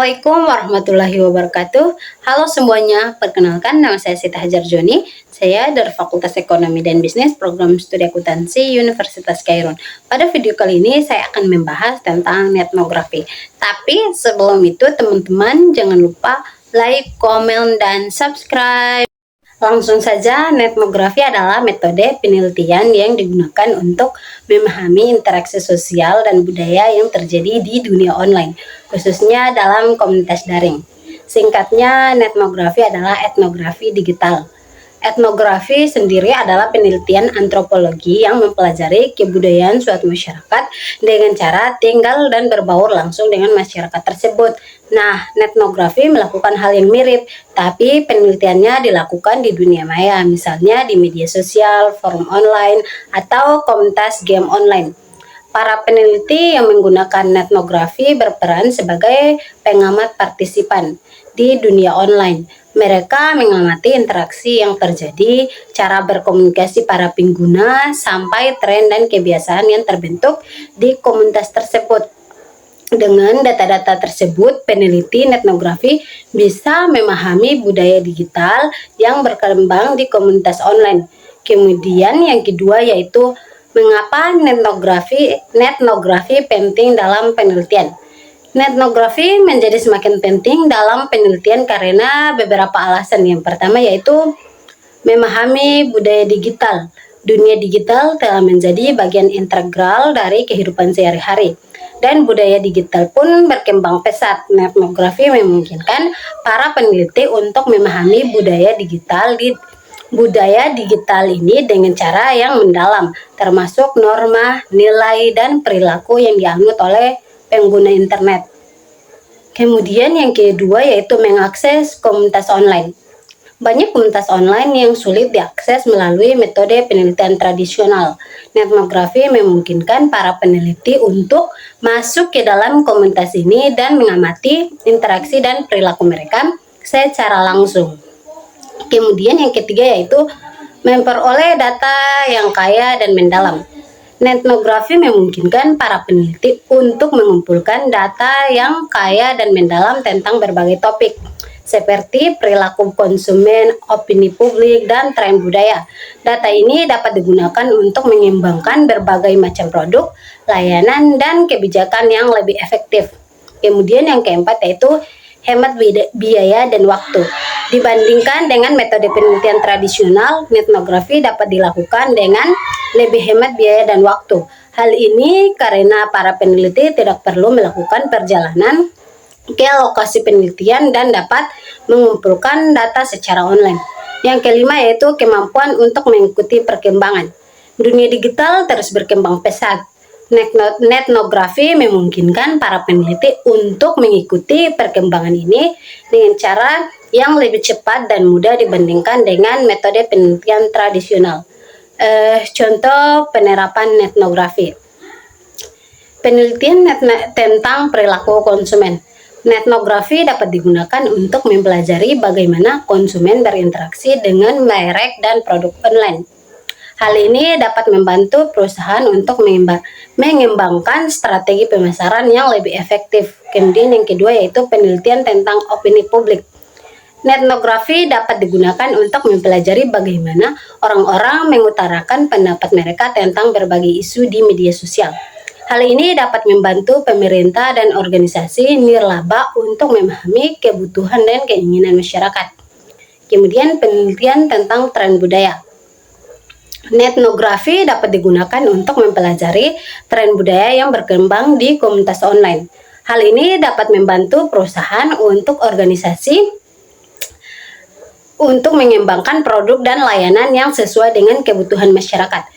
Assalamualaikum warahmatullahi wabarakatuh. Halo semuanya, perkenalkan nama saya Sita Hajar Joni. Saya dari Fakultas Ekonomi dan Bisnis Program Studi Akuntansi Universitas Kairun. Pada video kali ini saya akan membahas tentang etnografi. Tapi sebelum itu teman-teman jangan lupa like, komen, dan subscribe. Langsung saja, etnografi adalah metode penelitian yang digunakan untuk memahami interaksi sosial dan budaya yang terjadi di dunia online, khususnya dalam komunitas daring. Singkatnya, etnografi adalah etnografi digital. Etnografi sendiri adalah penelitian antropologi yang mempelajari kebudayaan suatu masyarakat dengan cara tinggal dan berbaur langsung dengan masyarakat tersebut. Nah, etnografi melakukan hal yang mirip, tapi penelitiannya dilakukan di dunia maya, misalnya di media sosial, forum online, atau komunitas game online. Para peneliti yang menggunakan etnografi berperan sebagai pengamat partisipan di dunia online. Mereka mengamati interaksi yang terjadi, cara berkomunikasi para pengguna, sampai tren dan kebiasaan yang terbentuk di komunitas tersebut. Dengan data-data tersebut, peneliti etnografi bisa memahami budaya digital yang berkembang di komunitas online. Kemudian yang kedua yaitu mengapa etnografi penting dalam penelitian. Etnografi menjadi semakin penting dalam penelitian karena beberapa alasan. Yang pertama yaitu memahami budaya digital. Dunia digital telah menjadi bagian integral dari kehidupan sehari-hari, dan budaya digital pun berkembang pesat. Etnografi memungkinkan para peneliti untuk memahami budaya digital ini dengan cara yang mendalam, termasuk norma, nilai, dan perilaku yang dianut oleh pengguna internet. Kemudian yang kedua yaitu mengakses komunitas online. Banyak komunitas online yang sulit diakses melalui metode penelitian tradisional. Etnografi memungkinkan para peneliti untuk masuk ke dalam komunitas ini dan mengamati interaksi dan perilaku mereka secara langsung. Kemudian yang ketiga yaitu memperoleh data yang kaya dan mendalam. Etnografi memungkinkan para peneliti untuk mengumpulkan data yang kaya dan mendalam tentang berbagai topik, seperti perilaku konsumen, opini publik, dan tren budaya. Data ini dapat digunakan untuk mengembangkan berbagai macam produk, layanan, dan kebijakan yang lebih efektif. Kemudian yang keempat yaitu hemat biaya dan waktu. Dibandingkan dengan metode penelitian tradisional, etnografi dapat dilakukan dengan lebih hemat biaya dan waktu. Hal ini karena para peneliti tidak perlu melakukan perjalanan ke lokasi penelitian dan dapat mengumpulkan data secara online. Yang kelima yaitu kemampuan untuk mengikuti perkembangan. Dunia digital terus berkembang pesat. Etnografi memungkinkan para peneliti untuk mengikuti perkembangan ini dengan cara yang lebih cepat dan mudah dibandingkan dengan metode penelitian tradisional. Contoh penerapan etnografi. Penelitian tentang perilaku konsumen. Etnografi dapat digunakan untuk mempelajari bagaimana konsumen berinteraksi dengan merek dan produk online. Hal ini dapat membantu perusahaan untuk mengembangkan strategi pemasaran yang lebih efektif. Kemudian yang kedua yaitu penelitian tentang opini publik. Etnografi dapat digunakan untuk mempelajari bagaimana orang-orang mengutarakan pendapat mereka tentang berbagai isu di media sosial. Hal ini dapat membantu pemerintah dan organisasi nirlaba untuk memahami kebutuhan dan keinginan masyarakat. Kemudian penelitian tentang tren budaya. Etnografi dapat digunakan untuk mempelajari tren budaya yang berkembang di komunitas online. Hal ini dapat membantu perusahaan untuk organisasi untuk mengembangkan produk dan layanan yang sesuai dengan kebutuhan masyarakat.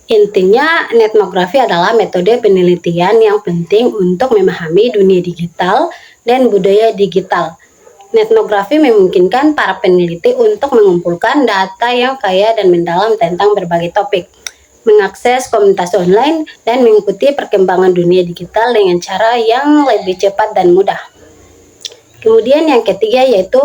Intinya, etnografi adalah metode penelitian yang penting untuk memahami dunia digital dan budaya digital. Etnografi memungkinkan para peneliti untuk mengumpulkan data yang kaya dan mendalam tentang berbagai topik, mengakses komunitas online, dan mengikuti perkembangan dunia digital dengan cara yang lebih cepat dan mudah. Kemudian yang ketiga yaitu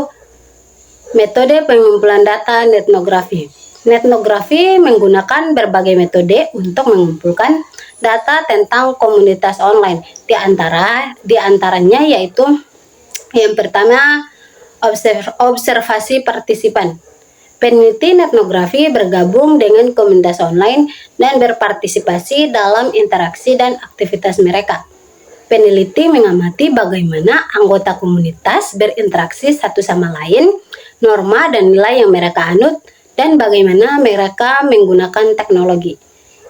metode pengumpulan data etnografi. Etnografi menggunakan berbagai metode untuk mengumpulkan data tentang komunitas online. Di antaranya yaitu Yang pertama, observasi partisipan. Peneliti etnografi bergabung dengan komunitas online dan berpartisipasi dalam interaksi dan aktivitas mereka. Peneliti mengamati bagaimana anggota komunitas berinteraksi satu sama lain, norma dan nilai yang mereka anut, dan bagaimana mereka menggunakan teknologi.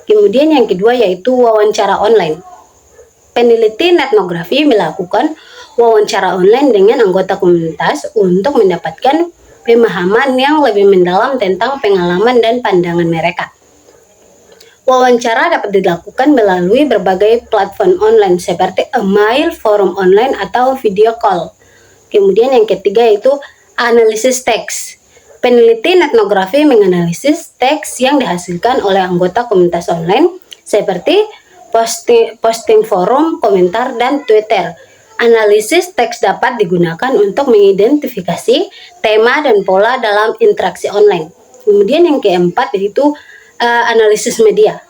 Kemudian yang kedua yaitu wawancara online. Peneliti etnografi melakukan wawancara online dengan anggota komunitas untuk mendapatkan pemahaman yang lebih mendalam tentang pengalaman dan pandangan mereka. Wawancara dapat dilakukan melalui berbagai platform online seperti email, forum online, atau video call. Kemudian yang ketiga yaitu analisis teks. Peneliti etnografi menganalisis teks yang dihasilkan oleh anggota komunitas online seperti posting forum, komentar, dan Twitter. Analisis teks dapat digunakan untuk mengidentifikasi tema dan pola dalam interaksi online. Kemudian yang keempat yaitu analisis media.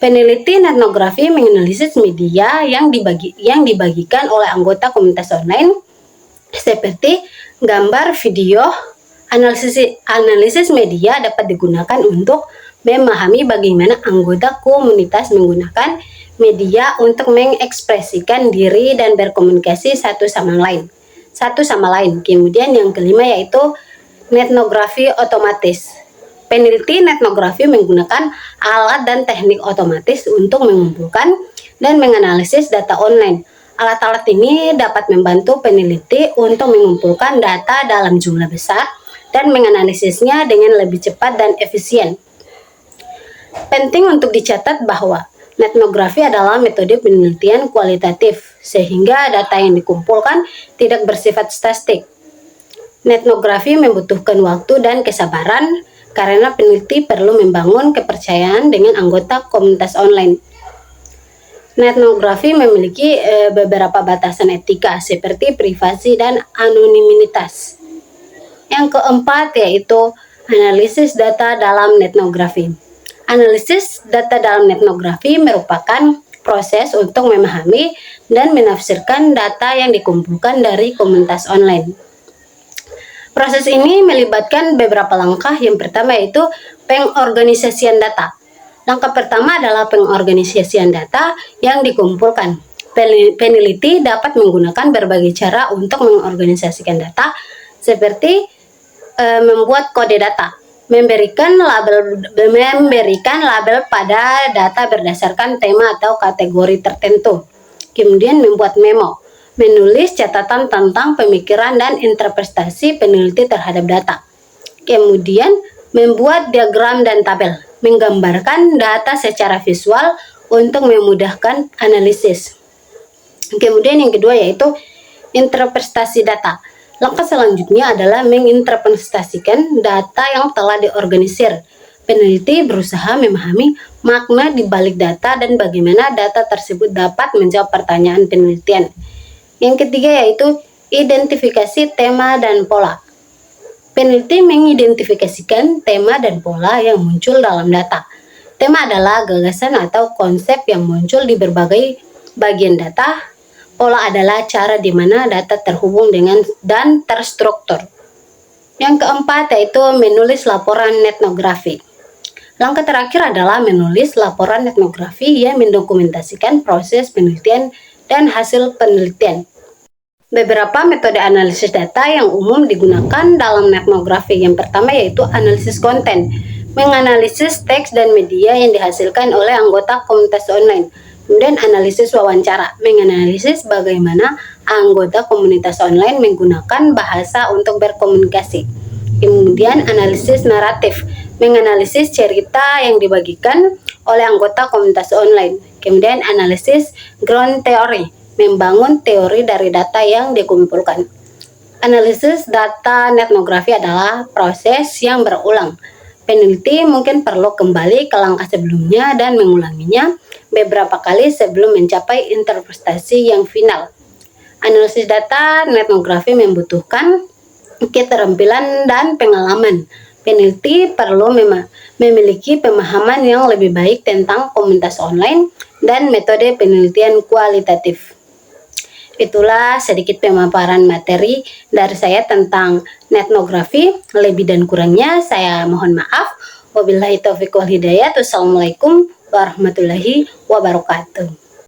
Peneliti etnografi menganalisis media yang dibagikan oleh anggota komunitas online seperti gambar, video. Analisis media dapat digunakan untuk memahami bagaimana anggota komunitas menggunakan media untuk mengekspresikan diri dan berkomunikasi satu sama lain. Kemudian yang kelima yaitu etnografi otomatis. Peneliti etnografi menggunakan alat dan teknik otomatis untuk mengumpulkan dan menganalisis data online. Alat-alat ini dapat membantu peneliti untuk mengumpulkan data dalam jumlah besar dan menganalisisnya dengan lebih cepat dan efisien. Penting untuk dicatat bahwa etnografi adalah metode penelitian kualitatif, sehingga data yang dikumpulkan tidak bersifat statistik. Etnografi membutuhkan waktu dan kesabaran karena peneliti perlu membangun kepercayaan dengan anggota komunitas online. Etnografi memiliki beberapa batasan etika seperti privasi dan anonimitas. Yang keempat yaitu analisis data dalam etnografi. Analisis data dalam etnografi merupakan proses untuk memahami dan menafsirkan data yang dikumpulkan dari komunitas online. Proses ini melibatkan beberapa langkah. Yang pertama yaitu pengorganisasian data. Langkah pertama adalah pengorganisasian data yang dikumpulkan. Peneliti dapat menggunakan berbagai cara untuk mengorganisasikan data seperti membuat kode data, memberikan label pada data berdasarkan tema atau kategori tertentu. Kemudian membuat memo, menulis catatan tentang pemikiran dan interpretasi peneliti terhadap data. Kemudian membuat diagram dan tabel, menggambarkan data secara visual untuk memudahkan analisis. Kemudian yang kedua yaitu interpretasi data. Langkah selanjutnya adalah menginterpretasikan data yang telah diorganisir. Peneliti berusaha memahami makna di balik data dan bagaimana data tersebut dapat menjawab pertanyaan penelitian. Yang ketiga yaitu identifikasi tema dan pola. Peneliti mengidentifikasikan tema dan pola yang muncul dalam data. Tema adalah gagasan atau konsep yang muncul di berbagai bagian data. Pola adalah cara di mana data terhubung dengan dan terstruktur. Yang keempat yaitu menulis laporan etnografi. Langkah terakhir adalah menulis laporan etnografi yang mendokumentasikan proses penelitian dan hasil penelitian. Beberapa metode analisis data yang umum digunakan dalam etnografi. Yang pertama yaitu analisis konten, menganalisis teks dan media yang dihasilkan oleh anggota komunitas online. Kemudian analisis wawancara, menganalisis bagaimana anggota komunitas online menggunakan bahasa untuk berkomunikasi. Kemudian analisis naratif, menganalisis cerita yang dibagikan oleh anggota komunitas online. Kemudian analisis ground theory, membangun teori dari data yang dikumpulkan. Analisis data etnografi adalah proses yang berulang. Peneliti mungkin perlu kembali ke langkah sebelumnya dan mengulanginya beberapa kali sebelum mencapai interpretasi yang final. Analisis data etnografi membutuhkan keterampilan dan pengalaman. Peneliti perlu memiliki pemahaman yang lebih baik tentang komunitas online dan metode penelitian kualitatif. itulah sedikit pemaparan materi dari saya tentang etnografi. Lebih dan kurangnya saya mohon maaf. Wabillahi taufiq wal hidayah. Wassalamualaikum warahmatullahi wabarakatuh.